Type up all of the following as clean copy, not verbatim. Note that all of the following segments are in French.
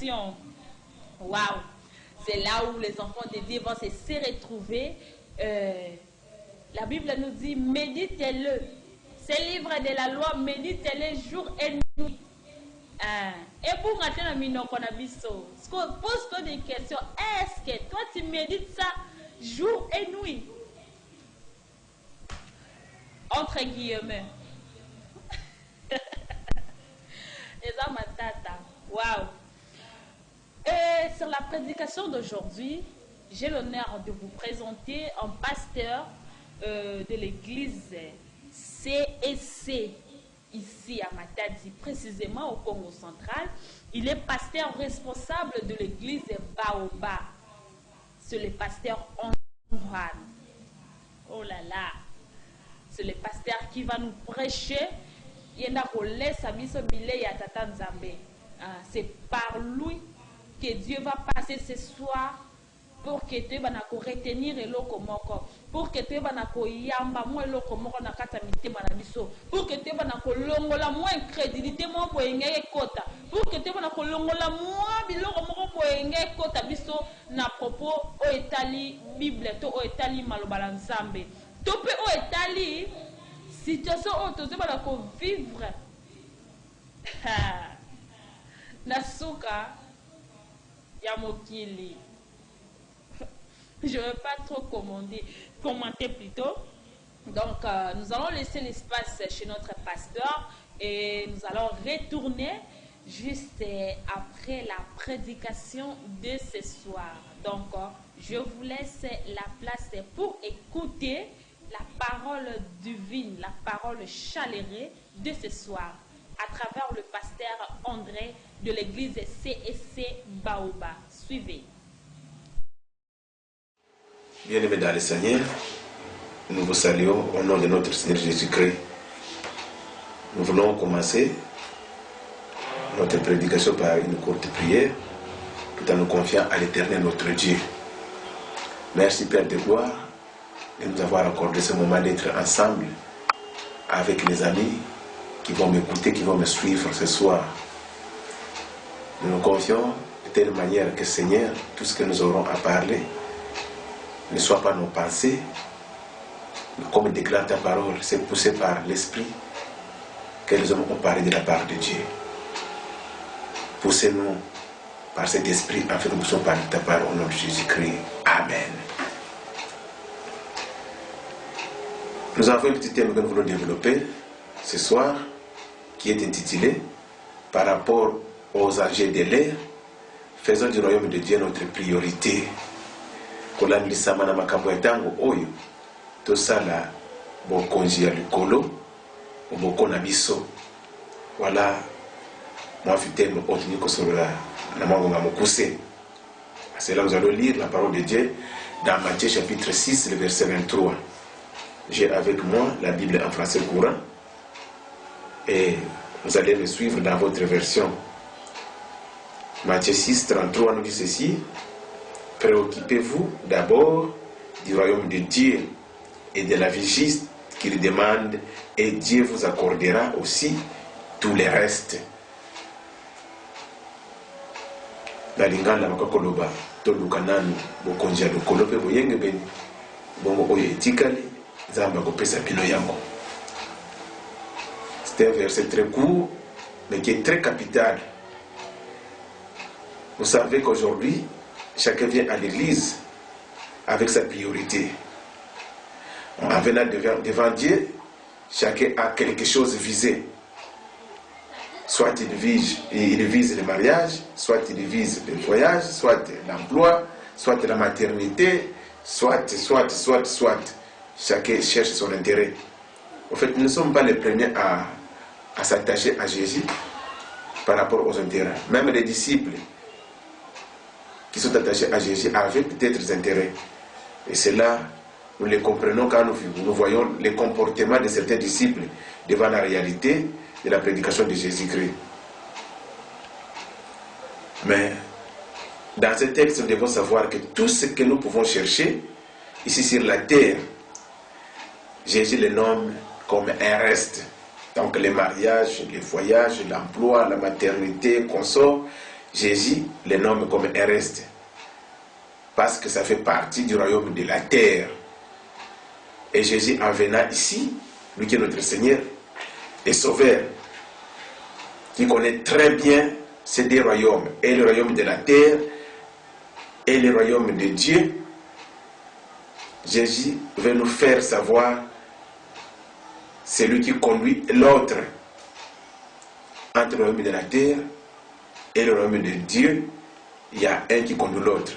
prédication. Waouh! C'est là où les enfants de Dieu vont se retrouver. La Bible nous dit, méditez-le. Ce livre de la loi, méditez-le jour et nuit. Et pour rentrer dans Minoko Nabiso, pose-toi des questions. Est-ce que toi tu médites ça jour et nuit? Entre guillemets. Les hommes à tata. Waouh! Et sur la prédication d'aujourd'hui, j'ai l'honneur de vous présenter un pasteur de l'église CSC ici à Matadi, précisément au Congo central. Il est pasteur responsable de l'église Baoba. C'est le pasteur Antoine. Oh là là! C'est le pasteur qui va nous prêcher. C'est par lui que Dieu va passer ce soir pour que tu vas retenir eloko moko, pour que tu vas yamba mo eloko moko na kata mitema na biso, pour que tu vas longola mo incrédulité mo boyenge kota, pour que tu vas longola mo biloko moko boyenge kota biso na propos o etali Bible to o etali malobala nzambe to pe o etali situation o to ba ko vivre nasuka ya mokili. Je ne vais pas trop commenter plutôt. Donc, nous allons laisser l'espace chez notre pasteur et nous allons retourner juste après la prédication de ce soir. Donc, je vous laisse la place pour écouter la parole divine, la parole chaleureuse de ce soir à travers le pasteur André de l'église CSC Baoba. Suivez. Bien-aimés dans le Seigneur, nous vous saluons au nom de notre Seigneur Jésus-Christ. Nous voulons commencer notre prédication par une courte prière, tout en nous confiant à l'Éternel notre Dieu. Merci Père de gloire de nous avoir accordé ce moment d'être ensemble avec les amis qui vont m'écouter, qui vont me suivre ce soir. Nous nous confions de telle manière que Seigneur, tout ce que nous aurons à parler ne soit pas nos pensées, mais comme déclare ta parole, c'est poussé par l'Esprit que nous allons parler de la part de Dieu. Poussez-nous par cet Esprit afin que nous puissions parler de ta parole au nom de Jésus-Christ. Amen. Nous avons un petit thème que nous voulons développer ce soir qui est intitulé par rapport aux âgés de l'air, faisons du royaume de Dieu notre priorité. Kolangisama na makambo ya tango oyo tosala bokonzi ya likolo oboko na biso. Voilà moi thème otini kosolola na mangonga mokuse. C'est là nous allons lire la parole de Dieu dans Matthieu chapitre 6 le verset 23. J'ai avec moi la Bible en français courant et vous allez me suivre dans votre version. Matthieu 6, 33 nous dit ceci: préoccupez-vous d'abord du royaume de Dieu et de la vie qu'il demande, et Dieu vous accordera aussi tout le reste. Na lingala makakoloba toluka nanu bokonja lokolo pe boyenge beni bongo oyo etikali nzambe akopesa bino yango. C'est un verset très court mais qui est très capital. Vous savez qu'aujourd'hui chacun vient à l'église avec sa priorité. En venant devant Dieu, chacun a quelque chose visé. Soit il vise le mariage, soit il vise le voyage, soit l'emploi, soit la maternité, soit. Chacun cherche son intérêt. En fait, nous ne sommes pas les premiers à s'attacher à Jésus par rapport aux intérêts. Même les disciples qui sont attachés à Jésus avaient peut-être des intérêts. Et cela, nous les comprenons quand nous voyons les comportements de certains disciples devant la réalité de la prédication de Jésus-Christ. Mais dans ce texte, nous devons savoir que tout ce que nous pouvons chercher ici sur la terre, Jésus le nomme comme un reste. Donc les mariages, les voyages, l'emploi, la maternité, consort, Jésus les nomme comme un reste. Parce que ça fait partie du royaume de la terre. Et Jésus en venant ici, lui qui est notre Seigneur et Sauveur, qui connaît très bien ces deux royaumes, et le royaume de la terre et le royaume de Dieu, Jésus veut nous faire savoir celui qui conduit l'autre entre le royaume de la terre et le royaume de Dieu. Il y a un qui conduit l'autre.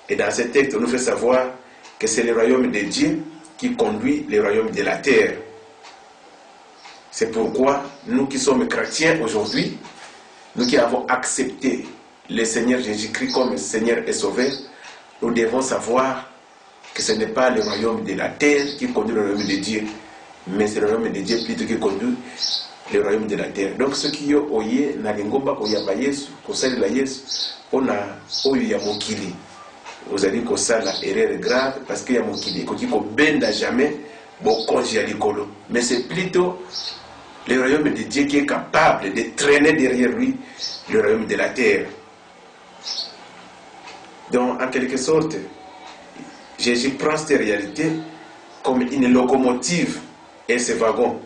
Et dans ce texte, on nous fait savoir que c'est le royaume de Dieu qui conduit le royaume de la terre. C'est pourquoi nous qui sommes chrétiens aujourd'hui, nous qui avons accepté le Seigneur Jésus-Christ comme Seigneur et Sauveur, nous devons savoir que ce n'est pas le royaume de la terre qui conduit le royaume de Dieu, mais c'est le royaume de Dieu plutôt qui conduit le royaume de la terre. Donc ceux qui ont oyé na lingomba koyamba Yesu, kosalela Yesu, on a oyo ya mokili. Vous allez que ça la erreur grave parce qu'il y a mokili qui benda jamais bon congé à l'école. Mais c'est plutôt le royaume de Dieu qui est capable de traîner derrière lui le royaume de la terre. Donc en quelque sorte, Jésus prend cette réalité comme une locomotive et ses wagons.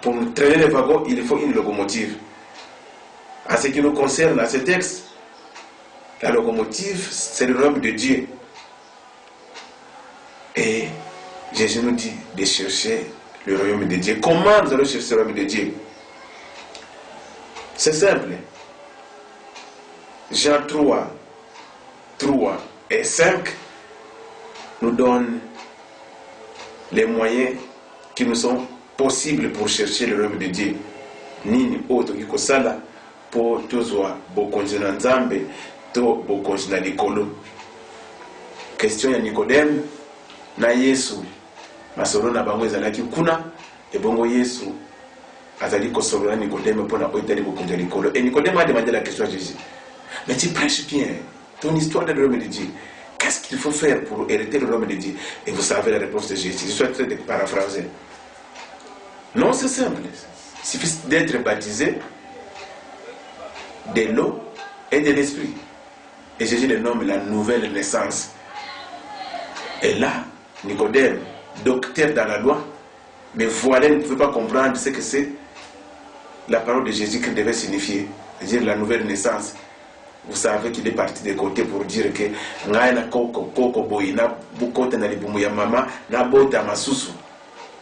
Pour traîner les wagons, il faut une locomotive. En ce qui nous concerne, dans ce texte, la locomotive, c'est le royaume de Dieu. Et Jésus nous dit de chercher le royaume de Dieu. Comment nous allons chercher le royaume de Dieu? C'est simple. Jean 3 et 5 nous donnent les moyens qui nous sont possibles pour chercher le royaume de Dieu. Nini autre qui kosala pour tozwa bokonzi na Nzambe to bokonzi na likolo. Question ya Nicodème na Yesu masolo na bango ezalaki kuna ebongo Yesu azali kosolola Nicodème pour na oitali bokonzi na likolo. Et Nicodème a demandé la question à Jésus. Mais tu prêches bien ton histoire de l'homme de Dieu. Qu'est-ce qu'il faut faire pour hériter le royaume de Dieu? Et vous savez la réponse de Jésus. Je suis en train de paraphraser. Non, c'est simple. Il suffit d'être baptisé de l'eau et de l'esprit. Et Jésus le nomme la nouvelle naissance. Et là, Nicodème, docteur dans la loi, mais voilà, ne pouvait pas comprendre ce que c'est la parole de Jésus qui devait signifier, c'est-à-dire la nouvelle naissance. Vous savez qu'il est parti de côté pour dire que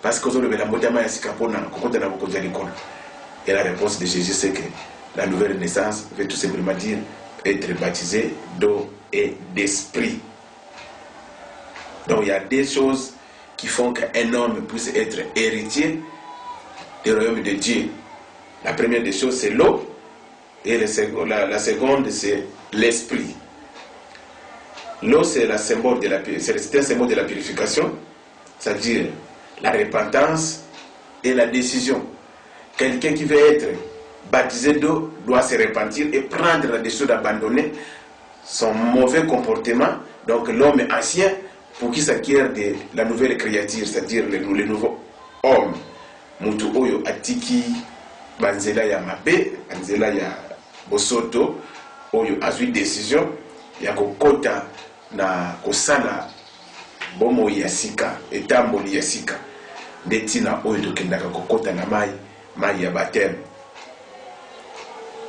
parce que et la réponse de Jésus c'est que la nouvelle naissance veut tout simplement dire être baptisé d'eau et d'esprit. Donc il y a des choses qui font qu'un homme puisse être héritier du royaume de Dieu. La première des choses c'est l'eau. Et la seconde, c'est l'esprit. L'eau, c'est un symbole de la purification, c'est-à-dire la repentance et la décision. Quelqu'un qui veut être baptisé d'eau doit se repentir et prendre la décision d'abandonner son mauvais comportement. Donc l'homme ancien, pour qu'il s'acquiert de la nouvelle créature, c'est-à-dire le nouveau homme. Mutu oyo atiki banzela ya mabe, banzela ya bosoto oyo azwi décision ya kokota na kosala bomo ya sika etamboli ya sika ndetina oyo tokendaka kokota na mai ya baptême.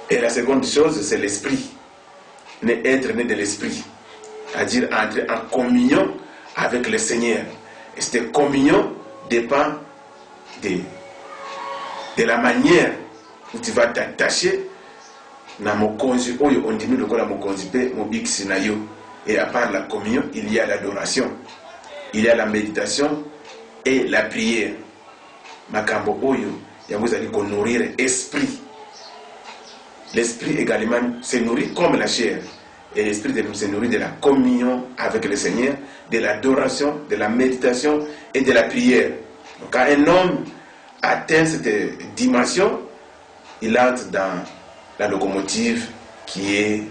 Et la seconde chose c'est l'esprit, être né de l'esprit, c'est-à-dire entrer en communion avec le Seigneur. Et cette communion dépend de la manière où tu vas t'attacher na mokonzi oyo ondimi lokola mokonzi pe mobiksi na yo. Et à part la communion, il y a l'adoration, il y a la méditation et la prière. Makambo oyo yango ezali ko nourrir esprit. L'esprit également se nourrit comme la chair. Et l'esprit se nourrit de la communion avec le Seigneur, de l'adoration, de la méditation et de la prière. Donc quand un homme atteint cette dimension, il entre dans la locomotive qui est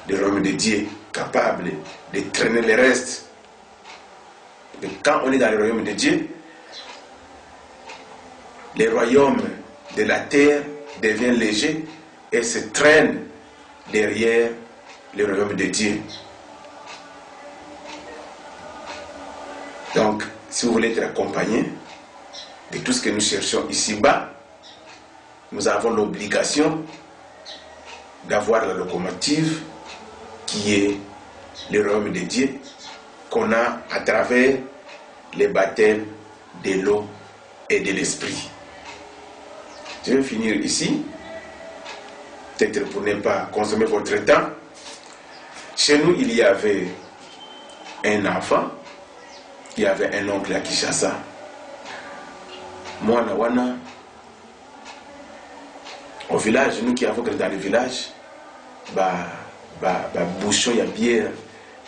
le royaume de Dieu, capable de traîner le reste. Et quand on est dans le royaume de Dieu, le royaume de la terre devient léger et se traîne derrière le royaume de Dieu. Donc, si vous voulez être accompagné de tout ce que nous cherchons ici-bas, nous avons l'obligation d'avoir la locomotive qui est le royaume de Dieu, qu'on a à travers les baptêmes de l'eau et de l'esprit. Je vais finir ici, peut-être pour ne pas consommer votre temps. Chez nous, il y avait un enfant, il y avait un oncle à Kinshasa. Moi, Nawana, au village, nous qui avons grandi dans le village, bouchon ya bière,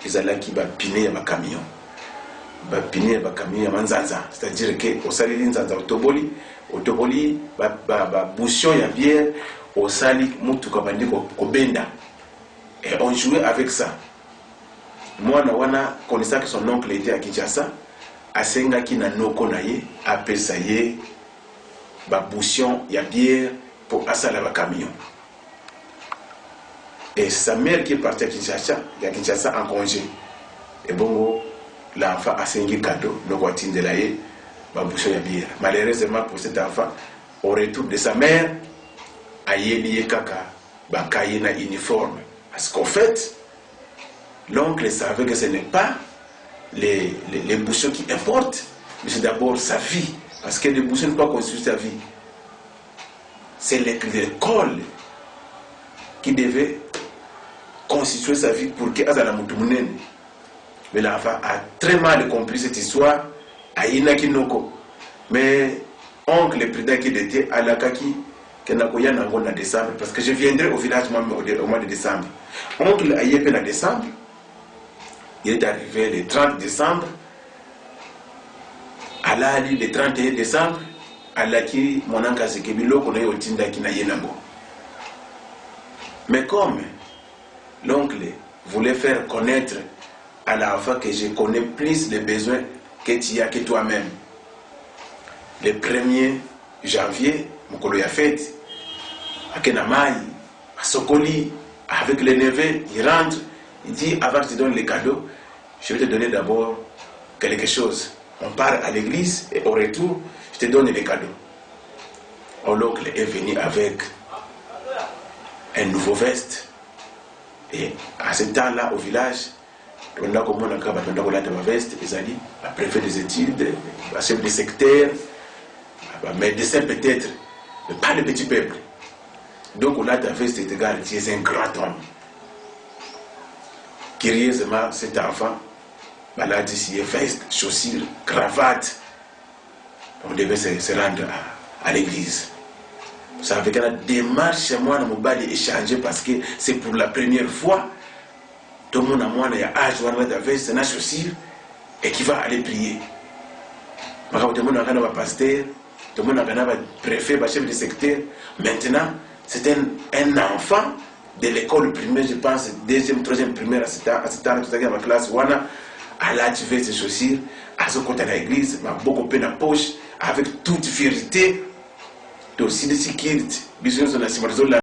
ils allaient qui piner un camion. Piner un camion, c'est-à-dire que au sali nzanza otoboli, bouchon ya bière, au sali mutuka bandi ko benda. Et on jouait avec ça. Moi, Nawana, connaissant que son oncle était à Kinshasa, asenga ki na noko na ye, apesa ye, bouchon ya bière pour asala ba camion. Et sa mère qui est partie à Kinshasa en congé. Et bon, l'enfant a signé cadeau, le voiture de la ye, bouchon ya bière. Malheureusement pour cet enfant, au retour de sa mère, a yé kaka, bakaye na uniforme. Parce qu'en fait, l'oncle savait que ce n'est pas les bouchons qui importent, mais c'est d'abord sa vie. Parce que les bouchons ne peuvent pas construire sa vie. C'est l'école qui devait constituer sa vie pour que Azala Moutoumounen. Mais l'enfant a très mal compris cette histoire à Inakinoko. Mais oncle le président qui était à Lakaki, qui n'a pas en décembre, parce que je viendrai au village au mois de décembre. Oncle a yépé en décembre, il est arrivé le 30 décembre, à l'ali le 31 décembre, à l'aki mon oncle Sekebilo qu'on a eu au Tinda qui n'a yenango. Mais comme l'oncle voulait faire connaître à l'enfant que je connais plus les besoins que tu as que toi-même, le 1er janvier, Mokolo ya fête, à Kenamai, à Sokoli, avec les neveux, il rentre, il dit avant que tu donnes les cadeaux, je vais te donner d'abord quelque chose. On part à l'église et au retour, je te donne les cadeaux. L'oncle est venu avec un nouveau veste. Et à ce temps-là, au village, on a comme on a veste, ils ont dit, le préfet des études, le chef des secteurs, le médecin peut-être, mais pas le petit peuple. Donc on a ta veste et égal, tu es un grand homme. Curieusement, cet enfant, il a dit, si veste, chaussures, cravate, on devait se rendre à l'église. Vous savez que la démarche chez moi, on va échanger parce que c'est pour la première fois. Tout le monde a moi, il y a âge, on a veste, une chaussure, et qui va aller prier. Tout le monde a un pasteur, tout le monde a un préfet, un chef de secteur. Maintenant, c'est un enfant de l'école primaire, je pense, deuxième, troisième primaire, à ce temps, tout à ma classe, à la veste, chaussures, à ce côté de l'église, m'a beaucoup peine en poche, avec toute vérité. Aussi de sécurité, besoin de la